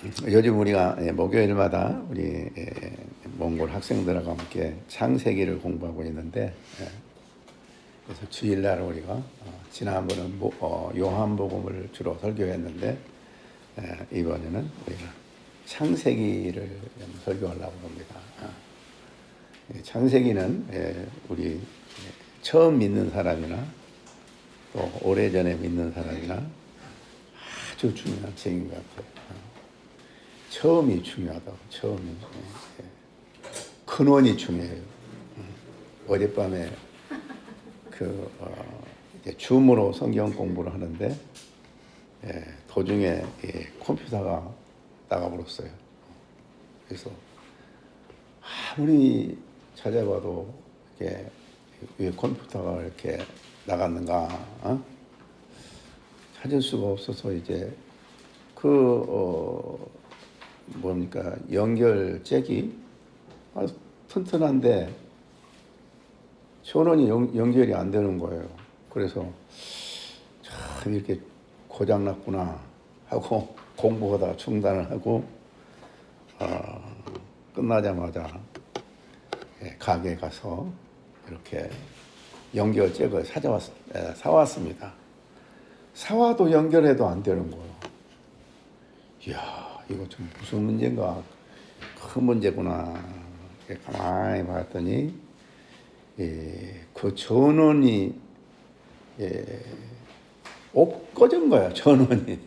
요즘 우리가 목요일마다 우리 몽골 학생들과 함께 창세기를 공부하고 있는데, 그래서 주일날 우리가 지난번은 요한복음을 주로 설교했는데, 이번에는 우리가 창세기를 설교하려고 합니다. 창세기는 우리 처음 믿는 사람이나 또 오래전에 믿는 사람이나 아주 중요한 책인 것 같아요. 처음이 중요하다고. 처음이 근원이 중요해요. 어젯밤에 이제 줌으로 성경 공부를 하는데 도중에 컴퓨터가 나가버렸어요. 그래서 아무리 찾아봐도 이렇게 왜 컴퓨터가 이렇게 나갔는가 찾을 수가 없어서 이제 뭡니까 연결잭이 튼튼한데 전원이 연결이 안 되는 거예요. 그래서 참 이렇게 고장났구나 하고 공부하다 중단을 하고 끝나자마자 가게에 가서 이렇게 연결잭을 사왔습니다. 사와도 연결해도 안 되는 거예요. 이야, 이거 좀 무슨 문제인가? 큰 문제구나. 가만히 봤더니 그 전원이 꺼진 거야. 전원이.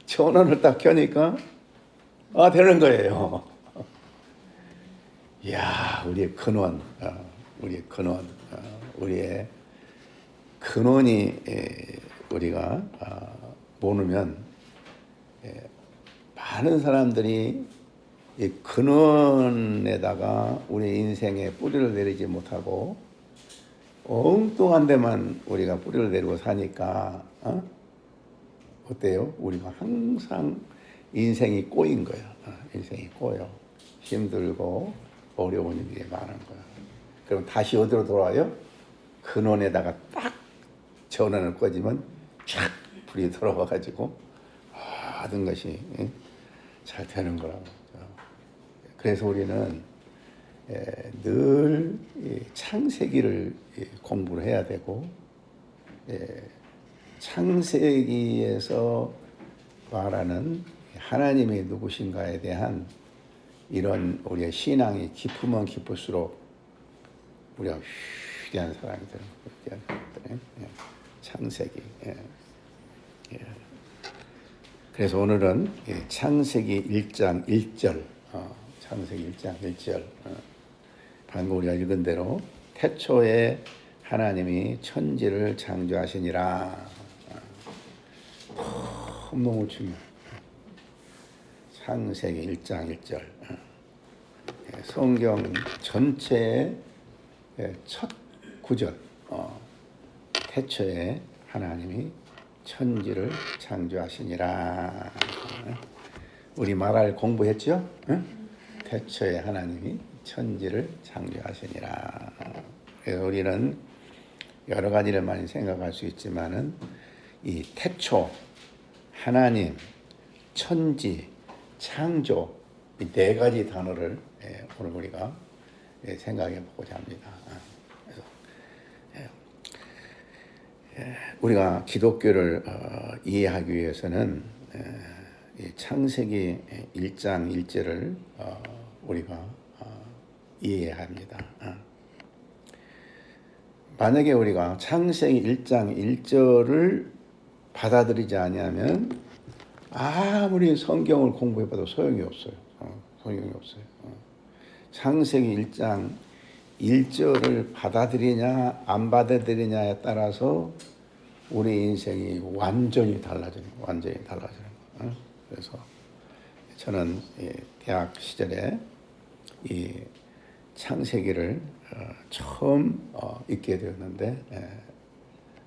전원을 딱 켜니까 되는 거예요. 이야, 우리의 근원, 우리의 근원이 우리가 모르면 많은 사람들이 이 근원에다가 우리 인생에 뿌리를 내리지 못하고 엉뚱한 데만 우리가 뿌리를 내리고 사니까 어때요? 우리가 항상 인생이 꼬인 거야. 인생이 꼬여. 힘들고 어려운 일이 많은 거야. 그럼 다시 어디로 돌아와요? 근원에다가 딱 전원을 꺼지면 쫙 불이 들어와가지고 모든 것이 잘 되는 거라고. 그래서 우리는 늘 창세기를 공부를 해야 되고, 창세기에서 말하는 하나님이 누구신가에 대한 이런 우리의 신앙이 깊으면 깊을수록 우리가 위대한 사람이 되는 거예요. 창세기. 그래서 오늘은 창세기 1장 1절, 창세기 1장 1절, 방금 우리가 읽은 대로 태초에 하나님이 천지를 창조하시니라. 너무 중요해요. 창세기 1장 1절. 성경 전체의 첫 구절. 태초에 하나님이 천지를 창조하시니라. 우리 말할 공부했죠? 태초에 하나님이 천지를 창조하시니라. 그래서 우리는 여러 가지를 많이 생각할 수 있지만은 이 태초, 하나님, 천지, 창조 이 네 가지 단어를 오늘 우리가 생각해 보고자 합니다. 그래서 우리가 기독교를 이해하기 위해서는 이 창세기 1장 1절을 우리가 이해해야 합니다. 만약에 우리가 창세기 1장 1절을 받아들이지 않으면 아무리 성경을 공부해봐도 소용이 없어요. 창세기 1장 1절을 받아들이냐 안 받아들이냐에 따라서 우리 인생이 완전히 달라지는 거예요. 그래서 저는 대학 시절에 이 창세기를 처음 읽게 되었는데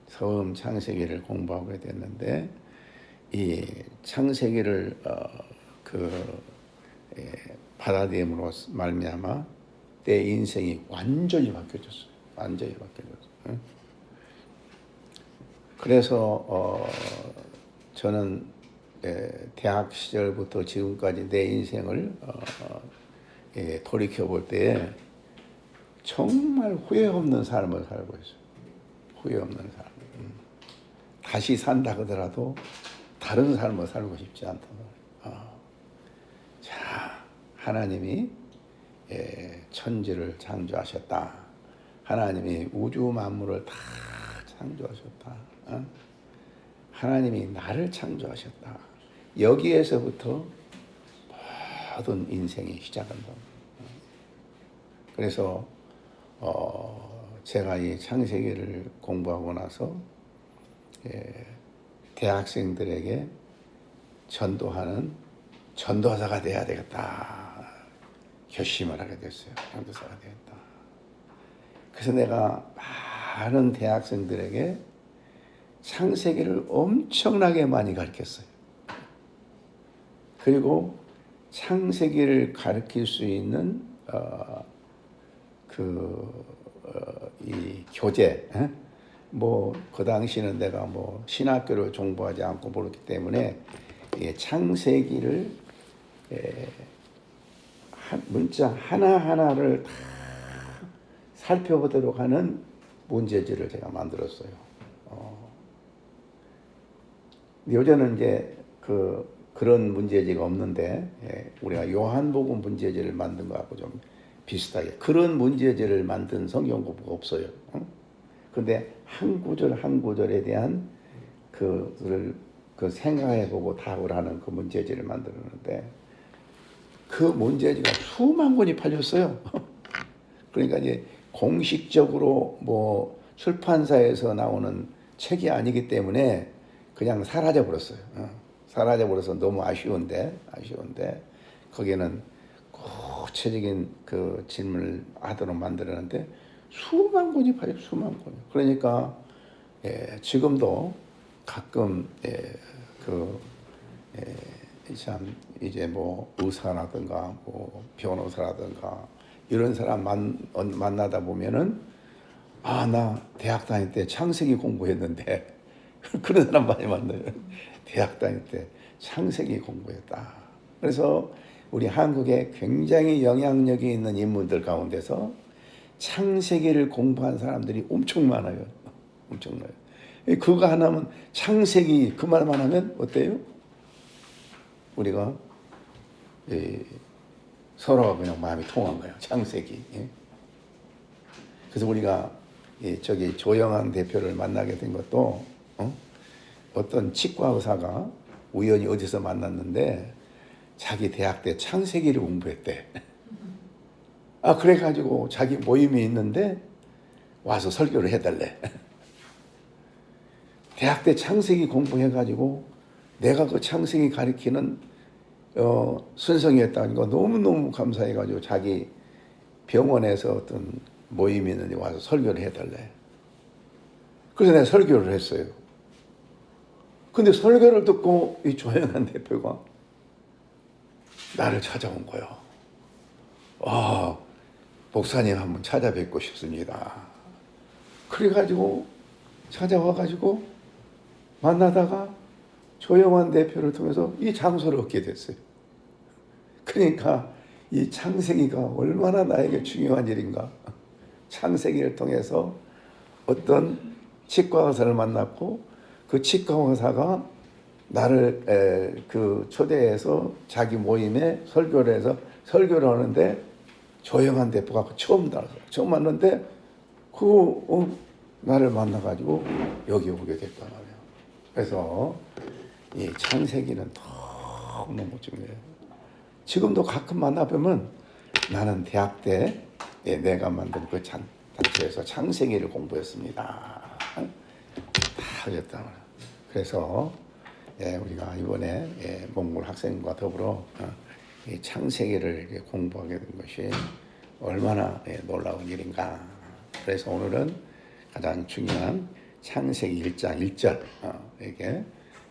처음 창세기를 공부하게 됐는데 이 창세기를 받아들임으로 말미암아 내 인생이 완전히 바뀌어졌어요. 그래서 저는 대학 시절부터 지금까지 내 인생을 돌이켜 볼 때에 정말 후회 없는 삶을 살고 있어요. 후회 없는 삶. 다시 산다 하더라도 다른 삶을 살고 싶지 않다. 자, 하나님이 천지를 창조하셨다. 하나님이 우주 만물을 다 창조하셨다. 하나님이 나를 창조하셨다. 여기에서부터 모든 인생이 시작한다. 그래서 제가 이 창세기를 공부하고 나서 대학생들에게 전도하는 전도사가 돼야 되겠다 결심을 하게 됐어요. 전도사가 되겠다. 그래서 내가 많은 대학생들에게 창세기를 엄청나게 많이 가르쳤어요. 그리고 창세기를 가르칠 수 있는 이 교재, 뭐 그 당시는 내가 뭐 신학교를 공부하지 않고 모르기 때문에 창세기를 문자 하나하나를 다 살펴보도록 하는 문제지를 제가 만들었어요. 요새는 이제 그런 문제지가 없는데 우리가 요한복음 문제지를 만든 거하고 좀 비슷하게 그런 문제지를 만든 성경 공부가 없어요. 그런데 한 구절 한 구절에 대한 그를 생각해보고 답을 하는 그 문제지를 만들었는데 그 문제지가 수만 권이 팔렸어요. 그러니까 이제 공식적으로 뭐 출판사에서 나오는 책이 아니기 때문에 그냥 사라져 버렸어요. 사라져 버려서 너무 아쉬운데 거기에는 구체적인 그 질문을 하도록 만들었는데 수만 권이 팔려 수만 권. 그러니까 지금도 가끔 참 이제 뭐 의사라든가 뭐 변호사라든가 이런 사람 만나다 보면은 나 대학 다닐 때 창세기 공부했는데 그런 사람 많이 만나요. 대학 다닐 때 창세기 공부했다. 그래서 우리 한국에 굉장히 영향력이 있는 인물들 가운데서 창세기를 공부한 사람들이 엄청 많아요. 엄청나요. 그거 하나면 창세기 그 말만 하면 어때요? 우리가 서로가 그냥 마음이 통한 거예요. 창세기. 그래서 우리가 저기 조영한 대표를 만나게 된 것도 어떤 치과 의사가 우연히 어디서 만났는데 자기 대학 때 창세기를 공부했대. 그래가지고 자기 모임이 있는데 와서 설교를 해달래. 대학 때 창세기 공부해가지고 내가 그 창세기 가르치는 순성이었다는 거 너무너무 감사해가지고 자기 병원에서 어떤 모임이 있는데 와서 설교를 해달래. 그래서 내가 설교를 했어요. 근데 설교를 듣고 이 조영한 대표가 나를 찾아온 거예요. 목사님 한번 찾아뵙고 싶습니다. 그래가지고 찾아와가지고 만나다가 조영환 대표를 통해서 이 장소를 얻게 됐어요. 그러니까 이 창세기가 얼마나 나에게 중요한 일인가. 창세기를 통해서 어떤 치과 의사를 만났고 그 치과 의사가 나를 초대해서 자기 모임에 설교를 해서 설교를 하는데 조영환 대표가 처음 만났는데 나를 만나가지고 여기 오게 됐단 말이에요. 그래서 이 창세기는 너무너무 중요해요. 지금도 가끔 만나보면 나는 대학 때 내가 만든 그 단체에서 창세기를 공부했습니다. 다 하셨단 말이에요. 그래서 우리가 이번에 몽골 학생과 더불어 이 창세기를 공부하게 된 것이 얼마나 놀라운 일인가. 그래서 오늘은 가장 중요한 창세기 1장 1절 이게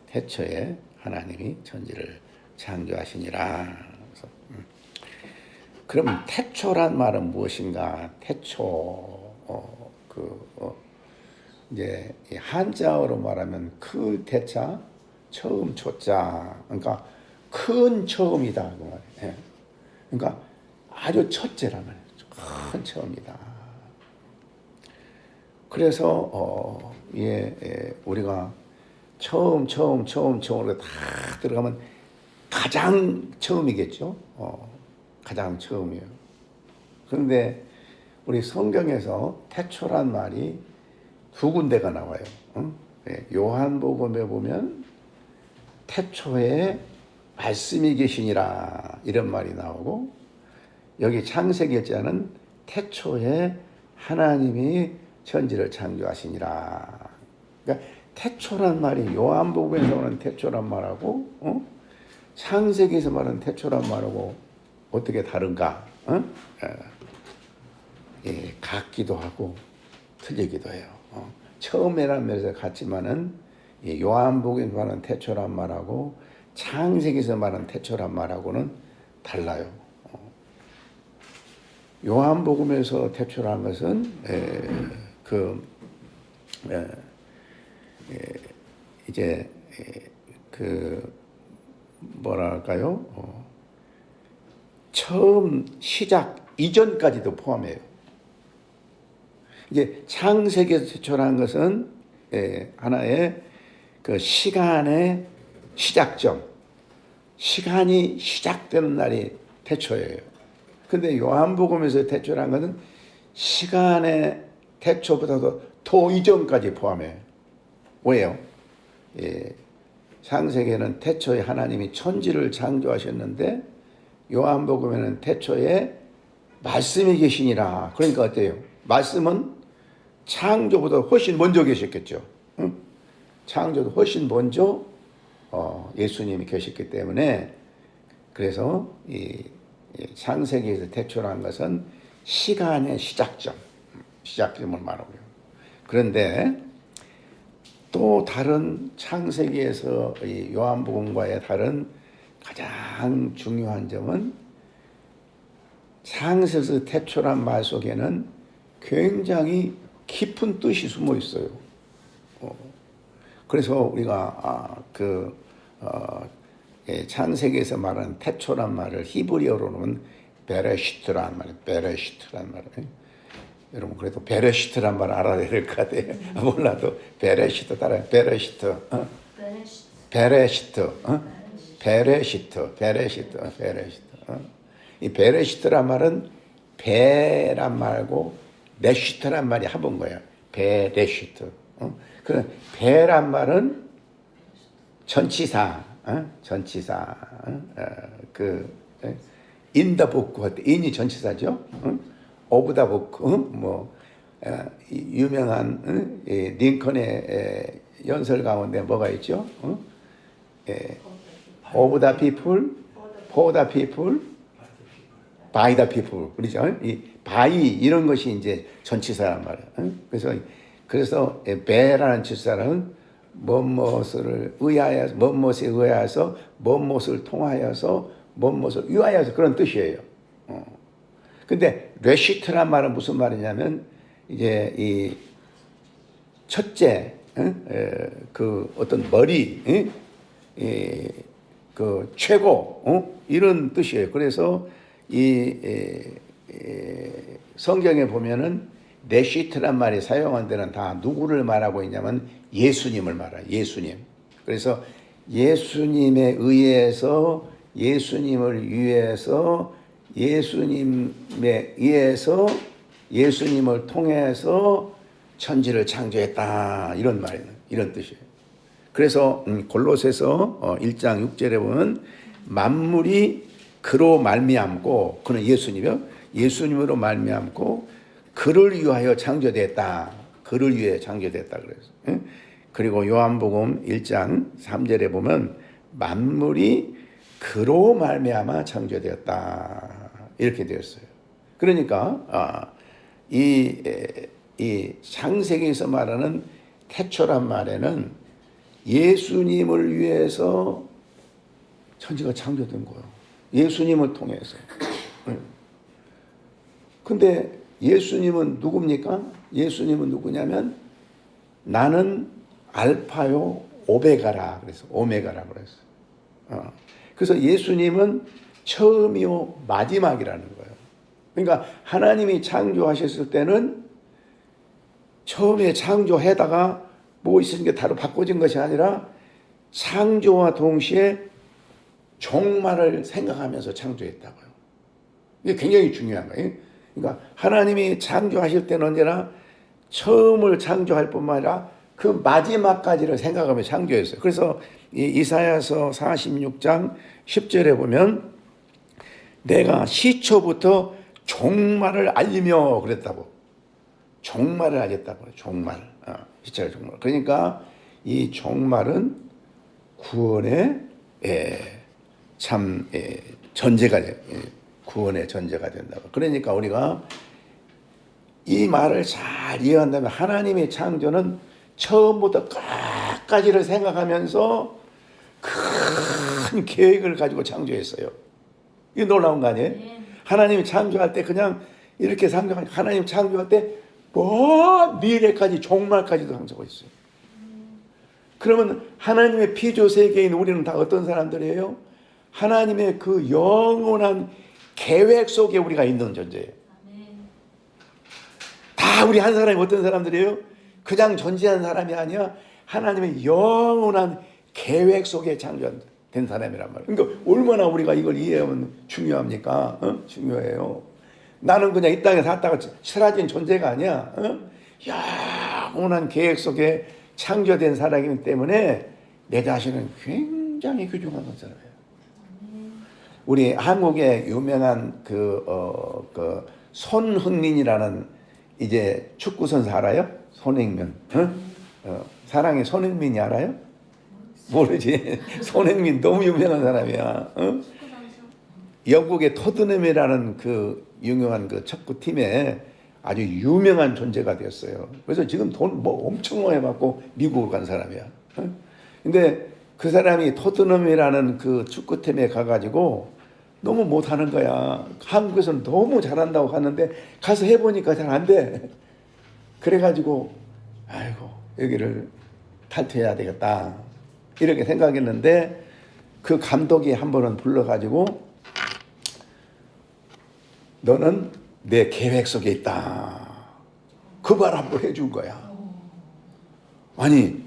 태초에 하나님이 천지를 창조하시니라. 그럼 태초란 말은 무엇인가? 태초 이제 한자어로 말하면 그 태자 처음 초자. 그러니까 큰 처음이다 그 말이에요. 예. 그러니까 아주 첫째란 말이에요. 큰 처음이다. 그래서 우리가 처음으로 다 들어가면 가장 처음이겠죠. 가장 처음이에요. 그런데 우리 성경에서 태초란 말이 두 군데가 나와요. 요한복음에 보면 태초에 말씀이 계시니라 이런 말이 나오고, 여기 창세기에는 태초에 하나님이 천지를 창조하시니라. 그러니까 태초란 말이 요한복음에서 오는 태초란 말하고 창세기에서 말하는 태초란 말하고 어떻게 다른가? 같기도 하고 틀리기도 해요. 처음에란 말에서 같지만은 요한복음에서 말하는 태초란 말하고 창세기에서 말하는 태초란 말하고는 달라요. 요한복음에서 태초라는 것은 이제 뭐랄까요? 처음 시작 이전까지도 포함해요. 이제 창세기에서 태초라는 것은 하나의 그 시간의 시작점, 시간이 시작되는 날이 태초예요. 근데 요한복음에서 태초라는 것은 시간의 태초보다도 더 이전까지 포함해요. 왜요? 창세기에는 태초에 하나님이 천지를 창조하셨는데 요한복음에는 태초에 말씀이 계시니라. 그러니까 어때요? 말씀은 창조보다 훨씬 먼저 계셨겠죠. 응? 창조도 훨씬 먼저 예수님이 계셨기 때문에, 그래서 이 창세기에서 태초라는 것은 시간의 시작점을 말하고요. 그런데 또 다른 창세기에서 이 요한복음과의 다른 가장 중요한 점은 창세기에서 태초란 말 속에는 굉장히 깊은 뜻이 숨어 있어요. 그래서 우리가 창세기에서 말하는 태초란 말을 히브리어로는 베레시트란 말이에요. 베레시트란 말이에요. 여러분 그래도 베레시트란 말 알아야 될 것 같아요. 몰라도 베레시트 따라요. 베레시트. 베레시트. 이 베레시트란 말은 베란 말고 레시트란 말이 합은 거예요. 베레시트. 그 베란 말은 전치사. in the book 할 때 in이 전치사죠. of the book. 유명한 링컨의 연설 가운데 뭐가 있죠? of the people, for the people, by the people. 그렇죠? 이 by 이런 것이 이제 전치사란 말이에요. 그래서 be라는 전치사는 무엇을 의하여서, 무엇에 의하여서, 무엇을 통하여서, 무엇을 위하여서 그런 뜻이에요. 근데 레시트란 말은 무슨 말이냐면 이제 이 첫째, 그 어떤 머리, 그 최고, 이런 뜻이에요. 그래서 이 성경에 보면은 레시트란 말이 사용한 데는 다 누구를 말하고 있냐면 예수님을 말해요. 예수님. 그래서 예수님에 의해서, 예수님을 위해서, 예수님에 의해서, 예수님을 통해서 천지를 창조했다. 이런 말이에요. 이런 뜻이에요. 그래서 골로새서 1장 6절에 보면 만물이 그로 말미암고, 그는 예수님이요. 예수님으로 말미암고 그를 위하여 창조됐다. 그를 위해 창조됐다 그래서. 그리고 요한복음 1장 3절에 보면 만물이 그로 말미암아 창조되었다. 이렇게 되었어요. 그러니까 이 창세기에서 말하는 태초란 말에는 예수님을 위해서 천지가 창조된 거예요. 예수님을 통해서. 근데 예수님은 누굽니까? 예수님은 누구냐면 나는 알파요 오메가라 그래서 오메가라 그랬어. 그래서 예수님은 처음이요 마지막이라는 거예요. 그러니까 하나님이 창조하셨을 때는 처음에 창조해다가 뭐 있은 게 다로 바꿔진 것이 아니라 창조와 동시에 종말을 생각하면서 창조했다고요. 이게 굉장히 중요한 거예요. 그러니까 하나님이 창조하실 때는 언제나 처음을 창조할 뿐만 아니라 그 마지막까지를 생각하며 창조했어요. 그래서 이사야서 46장 10절에 보면 내가 시초부터 종말을 알리며 그랬다고. 종말을 알렸다고. 종말. 시초의 종말. 그러니까 이 종말은 구원의 전제가 돼. 구원의 전제가 된다고. 그러니까 우리가 이 말을 잘 이해한다면 하나님의 창조는 처음부터 끝까지를 생각하면서 큰 계획을 가지고 창조했어요. 이게 놀라운 거 아니에요? 하나님이 창조할 때 그냥 이렇게 상상하니까 하나님 창조할 때 뭐 미래까지 종말까지도 상상하고 있어요. 그러면 하나님의 피조 세계인 우리는 다 어떤 사람들이에요? 하나님의 그 영원한 계획 속에 우리가 있는 존재예요. 다 우리 한 사람이 어떤 사람들이에요? 그냥 존재한 사람이 아니야. 하나님의 영원한 계획 속에 창조된 사람이란 말이에요. 그러니까 얼마나 우리가 이걸 이해하면 중요합니까? 중요해요. 나는 그냥 이 땅에 살다가 사라진 존재가 아니야. 영원한 계획 속에 창조된 사람이기 때문에 내 자신은 굉장히 귀중한 사람이에요. 우리 한국의 유명한 그 손흥민이라는 이제 축구 선수 알아요? 손흥민. 사랑의 손흥민이 알아요? 모르지. 손흥민 너무 유명한 사람이야. 영국의 토트넘이라는 그 유명한 그 축구팀에 아주 유명한 존재가 되었어요. 그래서 지금 돈 뭐 엄청 많이 받고 미국으로 간 사람이야. 근데 그 사람이 토트넘이라는 그 축구팀에 가가지고 너무 못하는 거야. 한국에서는 너무 잘한다고 하는데 가서 해보니까 잘 안 돼. 그래가지고 아이고 여기를 탈퇴해야 되겠다 이렇게 생각했는데 그 감독이 한 번은 불러가지고 너는 내 계획 속에 있다. 그 말 한 번 해준 거야. 아니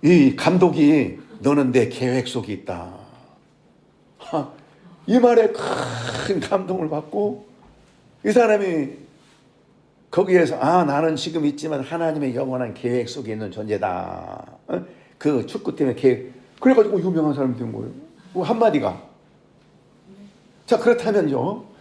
이 감독이 너는 내 계획 속에 있다. 이 말에 큰 감동을 받고 이 사람이 거기에서 나는 지금 있지만 하나님의 영원한 계획 속에 있는 존재다. 그 축구팀의 계획. 그래가지고 유명한 사람이 된 거예요. 한마디가. 자 그렇다면요.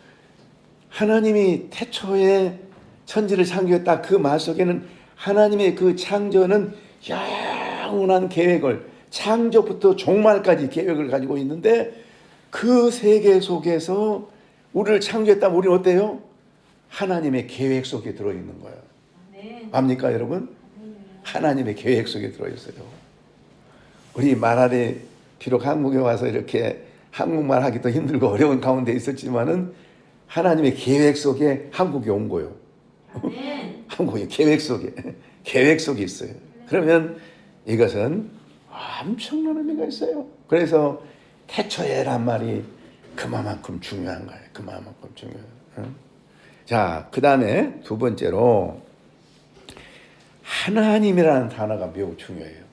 하나님이 태초에 천지를 창조했다. 그 말 속에는 하나님의 그 창조는 영원한 계획을 창조부터 종말까지 계획을 가지고 있는데 그 세계 속에서 우리를 창조했다면 우리는 어때요? 하나님의 계획 속에 들어있는 거예요. 압니까 여러분? 하나님의 계획 속에 들어있어요. 우리 말하되 비록 한국에 와서 이렇게 한국말 하기도 힘들고 어려운 가운데 있었지만은 하나님의 계획 속에 한국에 온 거예요. 한국의 계획 속에 있어요. 그러면 이것은 엄청난 의미가 있어요. 그래서 태초에란 말이 그만큼 중요한 거예요. 그만큼 중요해요. 자, 그 다음에 두 번째로 하나님이라는 단어가 매우 중요해요.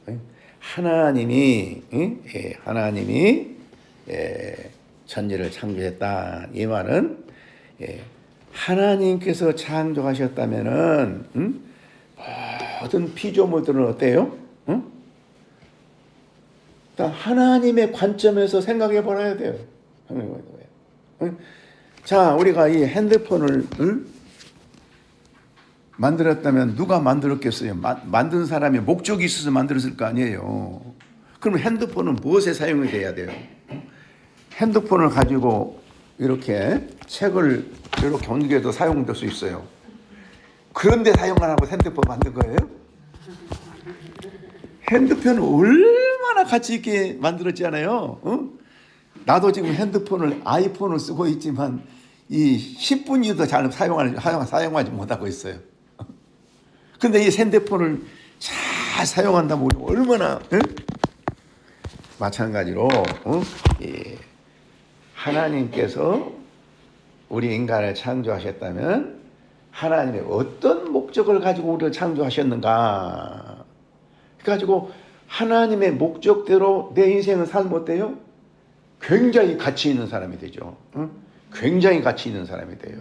하나님이 천지를 창조했다. 이 말은 하나님께서 창조하셨다면은 모든 피조물들은 어때요? 하나님의 관점에서 생각해 보아야 돼요. 자, 우리가 이 핸드폰을 만들었다면 누가 만들었겠어요? 만든 사람이 목적이 있어서 만들었을 거 아니에요. 그럼 핸드폰은 무엇에 사용이 돼야 돼요? 핸드폰을 가지고 이렇게 책을 이렇게 옮겨도 사용될 수 있어요. 그런데 사용 안 하고 핸드폰 만든 거예요? 핸드폰은 얼마나 가치 있게 만들었잖아요. 나도 지금 아이폰을 쓰고 있지만 이 10분이도 잘 사용하지 못하고 있어요. 근데 이 핸드폰을 잘 사용한다면 우리 얼마나 마찬가지로 이 하나님께서 우리 인간을 창조하셨다면 하나님의 어떤 목적을 가지고 우리를 창조하셨는가? 그래가지고 하나님의 목적대로 내 인생을 살면 어때요? 굉장히 가치 있는 사람이 되죠. 굉장히 가치 있는 사람이 돼요.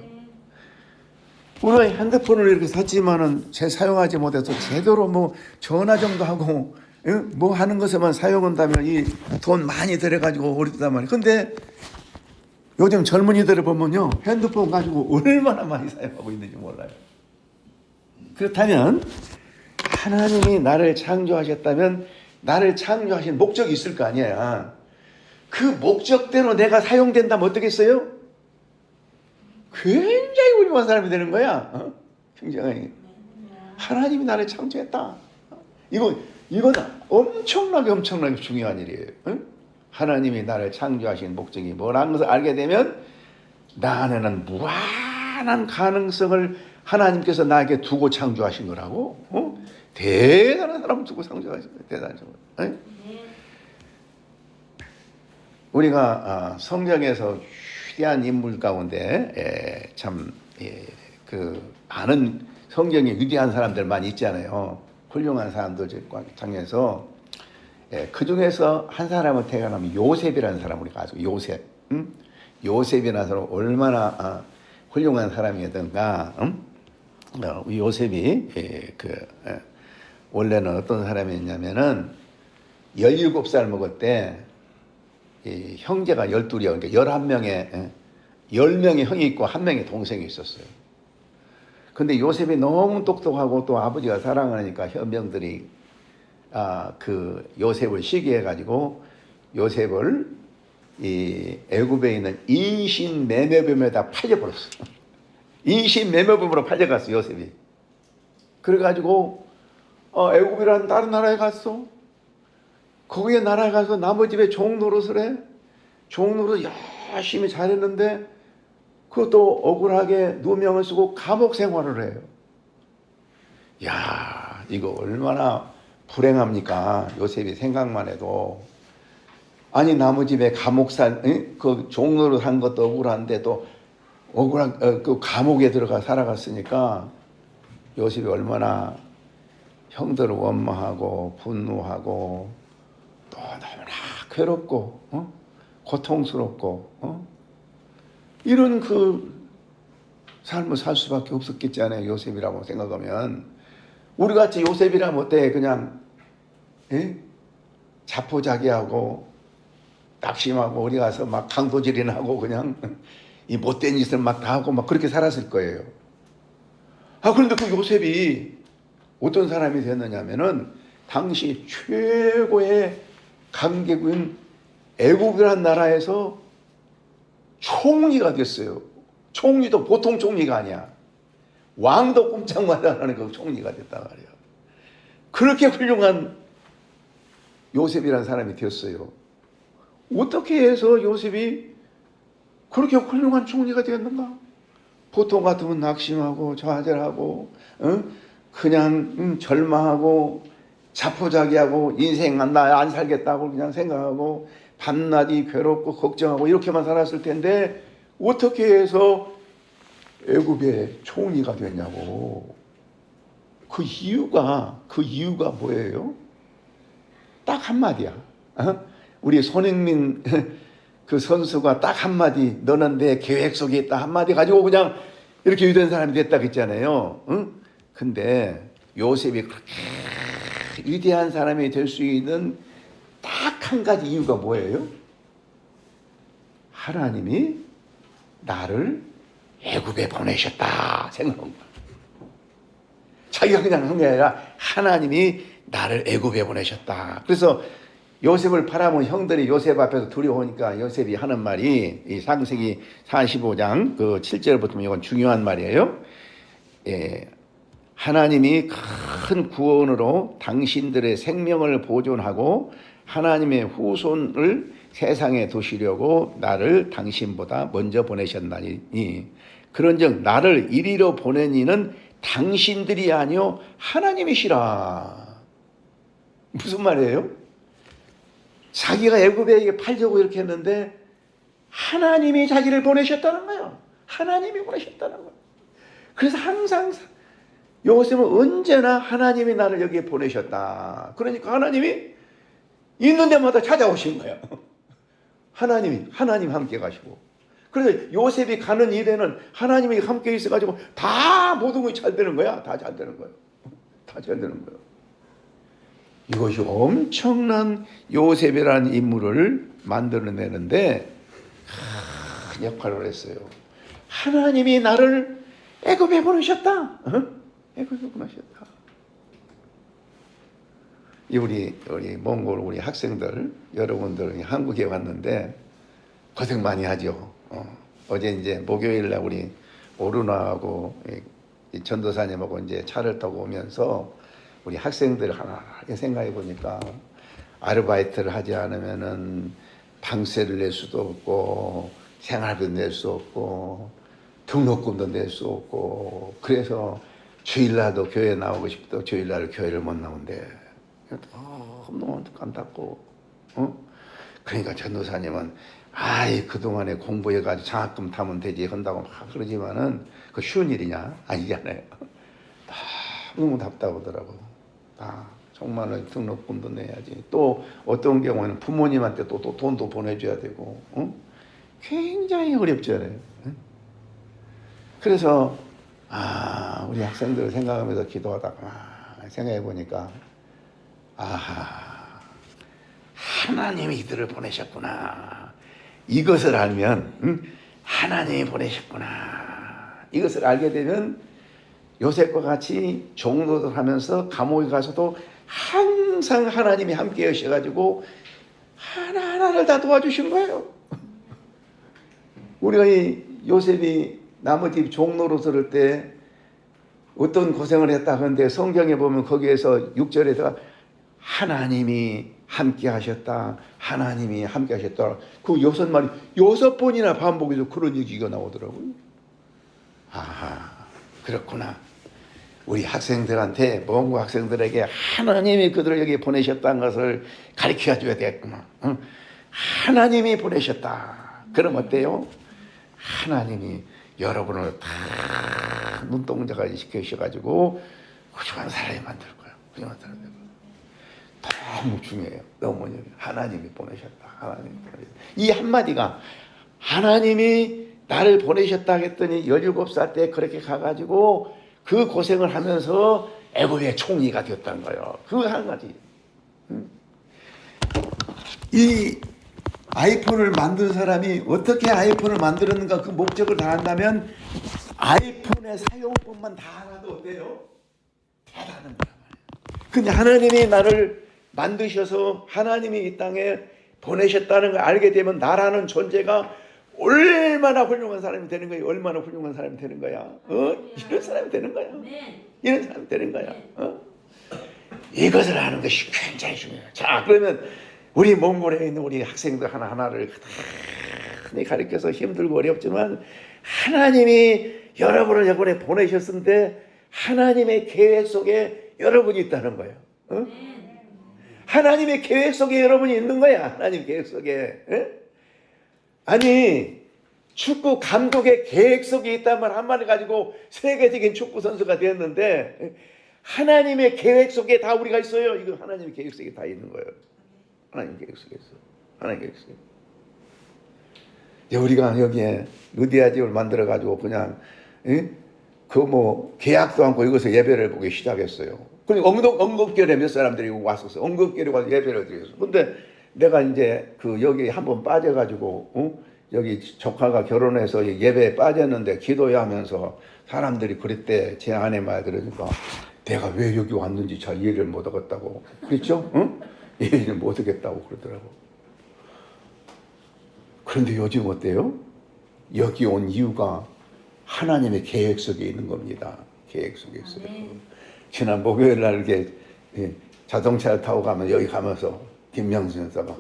우리가 핸드폰을 이렇게 샀지만은 사용하지 못해서 제대로 뭐 전화 정도 하고 뭐 하는 것에만 사용한다면 이 돈 많이 들여가지고 오래되단 말이에요. 근데 요즘 젊은이들을 보면요, 핸드폰 가지고 얼마나 많이 사용하고 있는지 몰라요. 그렇다면 하나님이 나를 창조하셨다면 나를 창조하신 목적이 있을 거 아니야. 그 목적대로 내가 사용된다면 어떻겠어요? 굉장히 훌륭한 사람이 되는 거야. 굉장히. 하나님이 나를 창조했다. 이건 엄청나게 중요한 일이에요. 하나님이 나를 창조하신 목적이 뭐라는 것을 알게 되면 나는 무한한 가능성을 하나님께서 나에게 두고 창조하신 거라고. 대단한 사람 두고 창조하신 거예요. 대단한 사람. 우리가 성경에서 위대한 인물 가운데 아는 성경에 위대한 사람들 많이 있잖아요. 훌륭한 사람들 중에서 그 중에서 한 사람을 태어나면 요셉이라는 사람 우리가 아죠. 요셉. 요셉이라는 사람 얼마나 훌륭한 사람이었던가. 요셉이 원래는 어떤 사람이었냐면은 17살 먹을 때 형제가 12이요. 그러니까 11명의 10명의 형이 있고 1명의 동생이 있었어요. 근데 요셉이 너무 똑똑하고 또 아버지가 사랑하니까 현명들이 그 요셉을 시기해가지고 요셉을 이 애굽에 있는 인신매매범에다 팔려버렸어. 인신매매범으로 팔려갔어 요셉이. 그래가지고 애굽이라는 다른 나라에 갔어. 거기에 나라에 가서 남의 집에 종 노릇을 해. 종 노릇 열심히 잘했는데 그것도 억울하게 누명을 쓰고 감옥 생활을 해요. 야, 이거 얼마나 불행합니까? 요셉이 생각만 해도. 아니 남의 집에 그 종 노릇 한 것도 억울한데 또 억울한 그 감옥에 들어가 살아갔으니까 요셉이 얼마나 형들을 원망하고 분노하고 또 너무나 괴롭고 고통스럽고 이런 그 삶을 살 수밖에 없었겠잖아요. 요셉이라고 생각하면 우리같이 요셉이라면 어때? 그냥 자포자기하고 낙심하고 어디 가서 막 강도질이나 하고 그냥 이 못된 짓을 막 다 하고 막 그렇게 살았을 거예요. 그런데 그 요셉이 어떤 사람이 됐느냐면은 당시 최고의 강대국인 애굽이라는 나라에서 총리가 됐어요. 총리도 보통 총리가 아니야. 왕도 꼼짝 못하는 그 총리가 됐단 말이야. 그렇게 훌륭한 요셉이라는 사람이 되었어요. 어떻게 해서 요셉이 그렇게 훌륭한 총리가 되었는가? 보통 같으면 낙심하고 좌절하고 그냥 절망하고 자포자기하고 인생 나 안 살겠다고 그냥 생각하고 밤낮이 괴롭고 걱정하고 이렇게만 살았을 텐데 어떻게 해서 애굽의 총리가 됐냐고. 그 이유가 뭐예요? 딱 한마디야. 우리 손흥민 그 선수가 딱 한마디, 너는 내 계획 속에 있다 한마디 가지고 그냥 이렇게 위대한 사람이 됐다고 했잖아요. 근데 요셉이 그렇게 위대한 사람이 될 수 있는 딱 한 가지 이유가 뭐예요? 하나님이 나를 애굽에 보내셨다 생각한 거야. 자기가 그냥 한 게 아니라 하나님이 나를 애굽에 보내셨다. 그래서 요셉을 바라본 형들이 요셉 앞에서 두려우니까 요셉이 하는 말이 이 창세기 45장 그 7절부터 이건 중요한 말이에요. 하나님이 큰 구원으로 당신들의 생명을 보존하고 하나님의 후손을 세상에 두시려고 나를 당신보다 먼저 보내셨나니 그런즉 나를 이리로 보낸 이는 당신들이 아니요 하나님이시라. 무슨 말이에요? 자기가 애굽에 팔려고 이렇게 했는데 하나님이 자기를 보내셨다는 거예요. 하나님이 보내셨다는 거예요. 그래서 항상 요셉은 언제나 하나님이 나를 여기에 보내셨다. 그러니까 하나님이 있는 데마다 찾아오신 거예요. 하나님 함께 가시고. 그래서 요셉이 가는 일에는 하나님이 함께 있어가지고 다 모든 것이 잘 되는 거야. 다 잘 되는 거예요. 다 잘 되는 거예요. 이것이 엄청난 요셉이라는 인물을 만들어내는데 큰 역할을 했어요. 하나님이 나를 애굽에 보내셨다. 애굽에 보내셨다. 우리 몽골 우리 학생들 여러분들 한국에 왔는데 고생 많이 하죠. 어제 이제 목요일 날 우리 오르나하고 이 전도사님하고 이제 차를 타고 오면서 우리 학생들 하나 생각해 보니까 아르바이트를 하지 않으면은 방세를 낼 수도 없고 생활비도 낼 수 없고 등록금도 낼 수 없고 그래서 주일날도 교회 나오고 싶도 주일날 교회를 못 나온대. 너무 안타깝고 그러니까 전도사님은 그동안에 공부해가지고 장학금 타면 되지 한다고 막 그러지만은 그 쉬운 일이냐? 아니잖아요. 너무 답답하더라고. 정말로 등록금도 내야지. 또 어떤 경우에는 부모님한테 또 돈도 보내줘야 되고, 굉장히 어렵잖아요. 그래서 우리 학생들을 생각하면서 기도하다가 생각해 보니까 하나님이 이들을 보내셨구나. 이것을 알면 하나님이 보내셨구나. 이것을 알게 되면 요셉과 같이 종로를 하면서 감옥에 가서도 항상 하나님이 함께 하셔가지고 하나하나를 다 도와주신 거예요. 우리가 이 요셉이 나머지 종로로 들을 때 어떤 고생을 했다 하는데 성경에 보면 거기에서 6절에다가 하나님이 함께 하셨다. 하나님이 함께 하셨다. 그 6마디 6번이나 반복해서 그런 얘기가 나오더라고요. 그렇구나. 우리 학생들한테 몽고 학생들에게 하나님이 그들을 여기 보내셨다는 것을 가르쳐 줘야 되겠구나. 하나님이 보내셨다. 그럼 어때요? 하나님이 여러분을 다 눈동자까지 시켜주셔가지고 훌륭한 사람이 만들 거예요. 훌륭한 사람이 만들 거예요. 너무 중요해요. 너무 하나님이 보내셨다. 하나님이 보내셨다. 이 한마디가 하나님이 나를 보내셨다 했더니 17살 때 그렇게 가가지고 그 고생을 하면서 애굽의 총리가 되었다는 거예요. 그 한 가지. 이 아이폰을 만든 사람이 어떻게 아이폰을 만들었는가 그 목적을 다 한다면 아이폰의 사용법만 다 알아도 어때요? 대단한 거란 말이에요. 근데 하나님이 나를 만드셔서 하나님이 이 땅에 보내셨다는 걸 알게 되면 나라는 존재가 얼마나 훌륭한 사람이 되는 거야. 얼마나 훌륭한 사람이 되는 거야. 이런 사람이 되는 거야. 이런 사람이 되는 거야. 이것을 아는 것이 굉장히 중요해요. 자, 그러면 우리 몽골에 있는 우리 학생들 하나하나를 흔히 가르쳐서 힘들고 어렵지만 하나님이 여러분을 여러분에 보내셨는데 하나님의 계획 속에 여러분이 있다는 거예요. 하나님의 계획 속에 여러분이 있는 거야. 하나님 계획 속에. 아니 축구 감독의 계획 속에 있다는 말 한마디 가지고 세계적인 축구 선수가 되었는데 하나님의 계획 속에 다 우리가 있어요. 이거 하나님의 계획 속에 다 있는 거예요. 하나님 계획 속에 있어. 하나님 계획 속에. 이제 우리가 여기에 루디아 집을 만들어 가지고 그냥 그 뭐 계약도 않고 이것을 예배를 보기 시작했어요. 그리고 응급결에 몇 사람들이 왔었어. 응급결에 와서 예배를 드렸어. 근데 내가 이제 그 여기 한번 빠져가지고 여기 조카가 결혼해서 예배에 빠졌는데 기도해야 하면서 사람들이 그랬대. 제 아내 말 들으니까 내가 왜 여기 왔는지 잘 이해를 못 하겠다고. 그렇죠? 이해를 못 하겠다고 그러더라고. 그런데 요즘 어때요? 여기 온 이유가 하나님의 계획 속에 있는 겁니다. 계획 속에 있어요. 지난 목요일 날 이렇게 자동차를 타고 가면 여기 가면서 김명수 여사가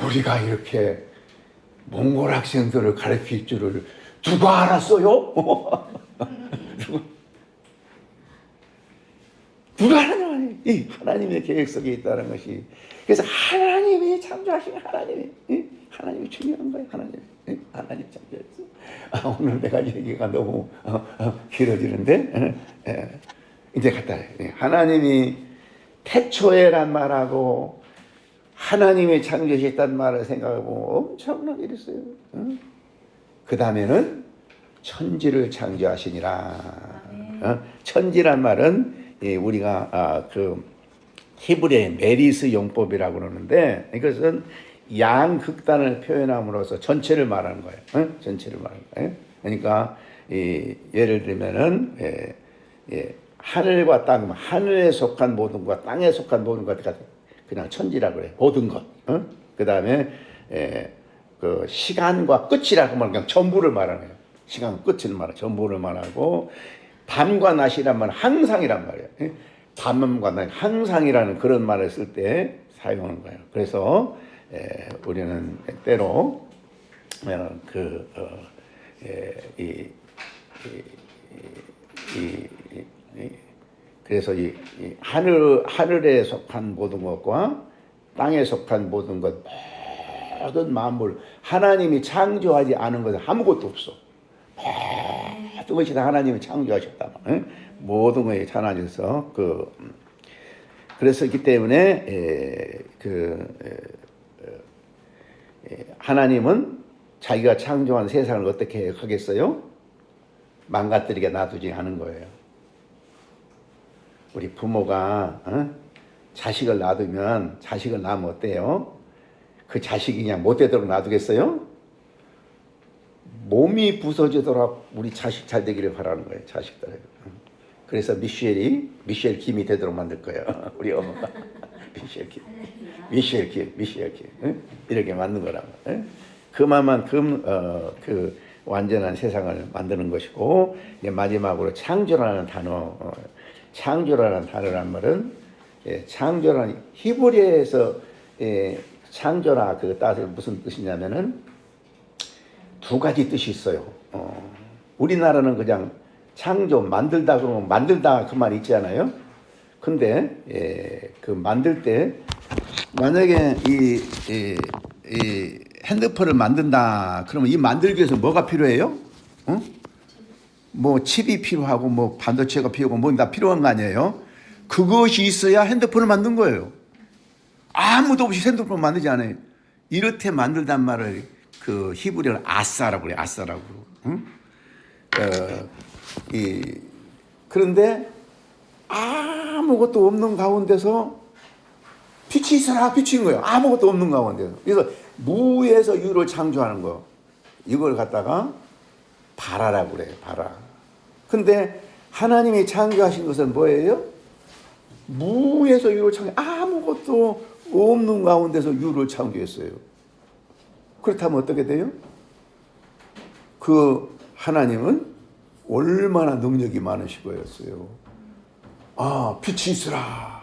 우리가 이렇게 몽골 학생들을 가르칠 줄을 누가 알았어요? 누가 알았냐? 이 하나님의 계획 속에 있다는 것이. 그래서 하나님이 창조하신 하나님이 중요한 거예요. 하나님 창조했어. 오늘 내가 얘기가 너무 길어지는데 이제 갖다 해요. 하나님이 태초에란 말하고 하나님이 창조하셨다는 말을 생각하고 엄청나게 이랬어요. 그 다음에는 천지를 창조하시니라. 천지란 말은 우리가 그 히브리의 메리스 용법이라고 그러는데 이것은 양극단을 표현함으로써 전체를 말하는 거예요. 전체를 말하는 거예요. 그러니까 예를 들면은 하늘과 땅, 하늘에 속한 모든 것, 땅에 속한 모든 것 그냥 천지라고 그래요. 모든 것. 그 다음에 그 시간과 끝이라고 하면 그냥 전부를 말하는 거예요. 시간 끝을 말하고 전부를 말하고 밤과 낮이란 말은 항상이란 말이에요. 밤과 낮 항상이라는 그런 말을 쓸 때 사용하는 거예요. 그래서 우리는 때로 그래서 이 하늘에 속한 모든 것과 땅에 속한 모든 것 모든 만물 하나님이 창조하지 않은 것은 아무것도 없어. 모든 것이 다 하나님이 창조하셨다. 모든 것이 하나님께서 그래서 있기 때문에 하나님은 자기가 창조한 세상을 어떻게 하겠어요? 망가뜨리게 놔두지 않은 거예요. 우리 부모가 자식을 놔두면 자식을 낳으면 어때요? 그 자식이 그냥 못되도록 놔두겠어요? 몸이 부서지도록 우리 자식 잘 되기를 바라는 거예요. 자식들. 그래서 미셸 김이 되도록 만들 거예요. 우리 엄마가 미셸 김 이렇게 만든 거라고. 그만큼 그 완전한 세상을 만드는 것이고 이제 마지막으로 창조라는 단어란 말은 창조라는 히브리어에서 창조라 그 뜻은 무슨 뜻이냐면은 두 가지 뜻이 있어요. 우리나라는 그냥 창조 만들다 그러면 만들다 그 말 있잖아요. 근데 그 만들 때 만약에 이 핸드폰을 만든다 그러면 이 만들기 위해서 뭐가 필요해요? 뭐 칩이 필요하고 뭐 반도체가 필요하고 뭐 다 필요한 거 아니에요? 그것이 있어야 핸드폰을 만든 거예요. 아무도 없이 핸드폰을 만들지 않아요. 이렇게 만들단 말을 그 히브리어는 아싸라고 그래요. 아싸라고. 그런데 아무것도 없는 가운데서 빛이 있어라 빛인 거예요. 아무것도 없는 가운데서. 그래서 무에서 유를 창조하는 거. 이걸 갖다가 바라라고 그래요. 바라. 근데 하나님이 창조하신 것은 뭐예요? 무에서 유를 창조. 아무것도 없는 가운데서 유를 창조했어요. 그렇다면 어떻게 돼요? 그 하나님은 얼마나 능력이 많으신 거였어요. 빛이 있으라.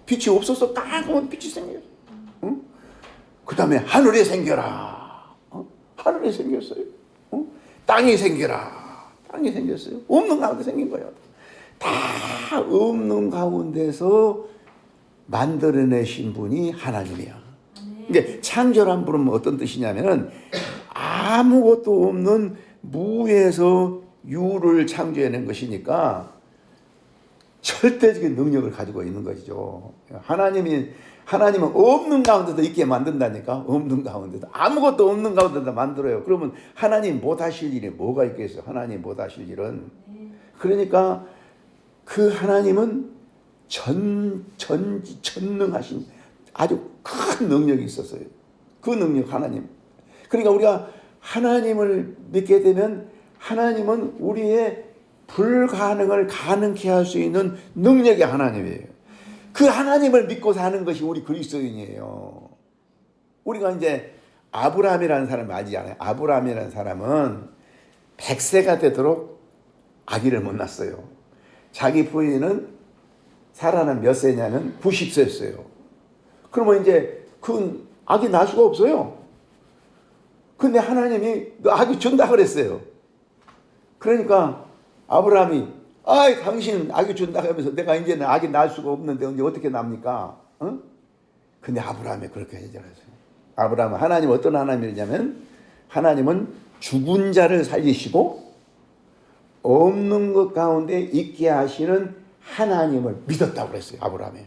빛이 없어서 까만 빛이 생겼어. 그 다음에 하늘이 생겨라. 하늘이 생겼어요. 땅이 생겨라. 땅이 생겼어요. 없는 가운데 생긴 거예요. 다 없는 가운데서 만들어내신 분이 하나님이야. 근데 창조란 부르면 어떤 뜻이냐면은 아무것도 없는 무에서 유를 창조해낸 것이니까 절대적인 능력을 가지고 있는 것이죠. 하나님은 없는 가운데도 있게 만든다니까. 없는 가운데도 아무것도 없는 가운데도 만들어요. 그러면 하나님 못하실 일이 뭐가 있겠어요? 하나님 못하실 일은. 그러니까 그 하나님은 전능하신 아주 큰 능력이 있었어요. 그 능력 하나님. 그러니까 우리가 하나님을 믿게 되면 하나님은 우리의 불가능을 가능케 할 수 있는 능력이 하나님이에요. 그 하나님을 믿고 사는 것이 우리 그리스도인이에요. 우리가 이제 아브라함이라는 사람을 알지 않아요? 아브라함이라는 사람은 100세가 되도록 아기를 못 낳았어요. 자기 부인은 사라는 몇 세냐면 90세였어요. 그러면 이제 그 아기 낳을 수가 없어요. 근데 하나님이 너 아기 준다 그랬어요. 그러니까 아브라함이 아이 당신 아기 준다 하면서 내가 이제는 아기 낳을 수가 없는데 언제 어떻게 납니까? 어? 근데 아브라함이 그렇게 해결했어요. 아브라함은 하나님 어떤 하나님이냐면 하나님은 죽은 자를 살리시고 없는 것 가운데 있게 하시는 하나님을 믿었다고 그랬어요. 아브라함이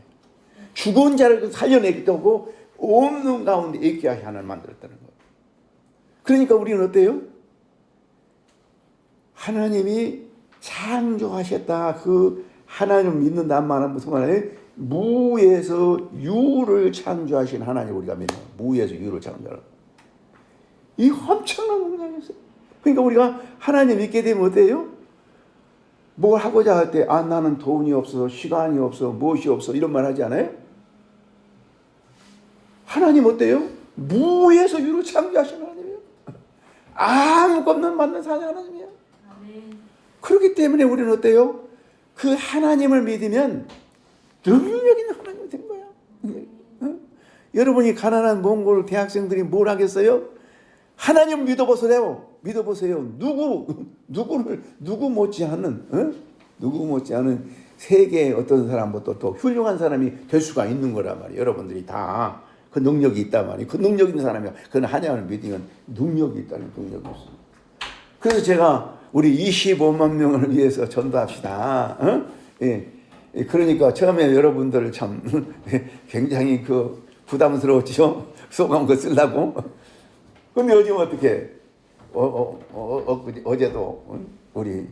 죽은 자를 살려내기도 하고 없는 가운데 있게 하시 하나님을 만들었다는 거예요. 그러니까 우리는 어때요? 하나님이 창조하셨다. 그 하나님을 믿는다는 말은 무슨 말이에요? 무에서 유를 창조하신 하나님 우리가 믿는 거예요. 무에서 유를 창조하는. 이 엄청난 능력이었어요. 그러니까 우리가 하나님 믿게 되면 어때요? 뭘 하고자 할 때 나는 돈이 없어, 시간이 없어, 무엇이 없어 이런 말 하지 않아요? 하나님 어때요? 무에서 유를 창조하신 하나님이에요. 아무것도 없는 만든 사냥 하나님이에요. 그렇기 때문에 우리는 어때요? 그 하나님을 믿으면 능력 있는 하나님이 된 거야. 여러분이 가난한 몽골 대학생들이 뭘 하겠어요? 하나님 믿어보세요. 믿어보세요. 누구 못지않은 누구 못지않은 세계의 어떤 사람부터 또 훌륭한 사람이 될 수가 있는 거란 말이에요. 여러분들이 다 그 능력이 있단 말이에요. 그 능력 있는 사람이 그는 하나님을 믿으면 능력이 있다는 능력이 있어요. 그래서 제가 우리 25만 명을 위해서 전도합시다. 예. 그러니까 처음에 여러분들 참 굉장히 그 부담스러웠죠. 소감 거 쓰려고. 근데 요즘 어떻게 어제도 우리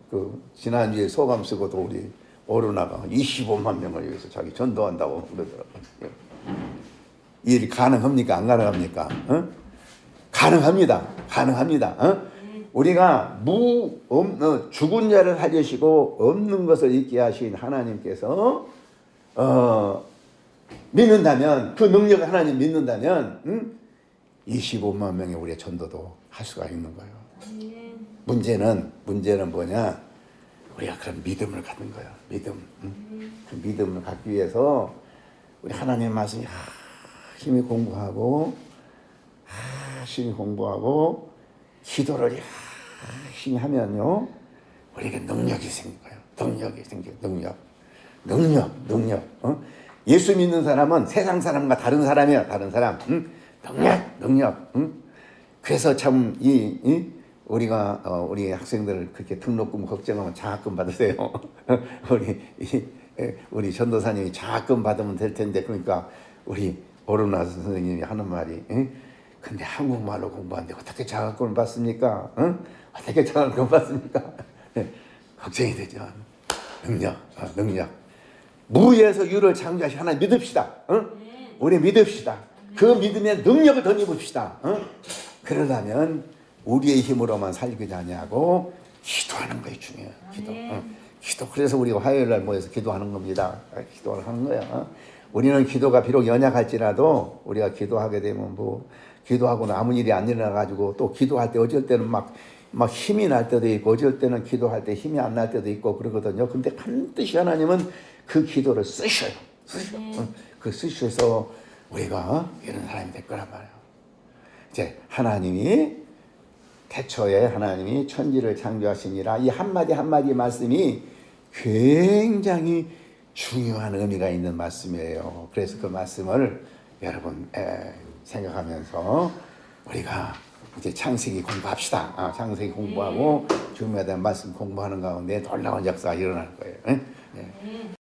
그 지난주에 소감 쓰고도 우리 오르나가 25만 명을 위해서 자기 전도한다고 그러더라고요. 이 일이 가능합니까? 안 가능합니까? 가능합니다. 가능합니다. 우리가 죽은 자를 살리시고 없는 것을 있게 하신 하나님께서 믿는다면 그 능력을 하나님 믿는다면 25만 명의 우리의 전도도 할 수가 있는 거예요. 문제는 뭐냐? 우리가 그런 믿음을 갖는 거예요. 믿음. 그 믿음을 갖기 위해서 우리 하나님의 말씀 열심히 공부하고 기도를 열심히 하면요 우리에게 능력이 생긴 거예요. 능력이 생겨요. 능력. 예수 믿는 사람은 세상 사람과 다른 사람이야. 다른 사람. 능력. 그래서 참 우리가 우리 학생들을 그렇게 등록금 걱정하면 장학금 받으세요. 우리 전도사님이 장학금 받으면 될 텐데 그러니까 우리 오르나 선생님이 하는 말이 근데 한국말로 공부하는데 어떻게 장학금을 받습니까? 어떻게 장학금을 받습니까? 걱정이 되죠. 능력. 무에서 유를 창조하신 하나님 믿읍시다. 우리 믿읍시다. 그 믿음에 능력을 더 입읍시다. 그러려면 우리의 힘으로만 살기지 아니하고 기도하는 것이 중요해요. 기도. 그래서 우리가 화요일날 모여서 기도하는 겁니다. 기도를 하는 거야. 우리는 기도가 비록 연약할지라도 우리가 기도하게 되면 기도하고는 아무 일이 안 일어나가지고 또 기도할 때 어쩔 때는 막 힘이 날 때도 있고 어쩔 때는 기도할 때 힘이 안 날 때도 있고 그러거든요. 근데 반드시 하나님은 그 기도를 쓰셔요. 그 쓰셔서 우리가 이런 사람이 될 거란 말이에요. 이제 태초에 하나님이 천지를 창조하시니라 이 한마디 말씀이 굉장히 중요한 의미가 있는 말씀이에요. 그래서 그 말씀을 여러분 생각하면서 우리가 이제 창세기 공부합시다. 창세기 공부하고 주님에 대한 말씀 공부하는 가운데 놀라운 역사가 일어날 거예요.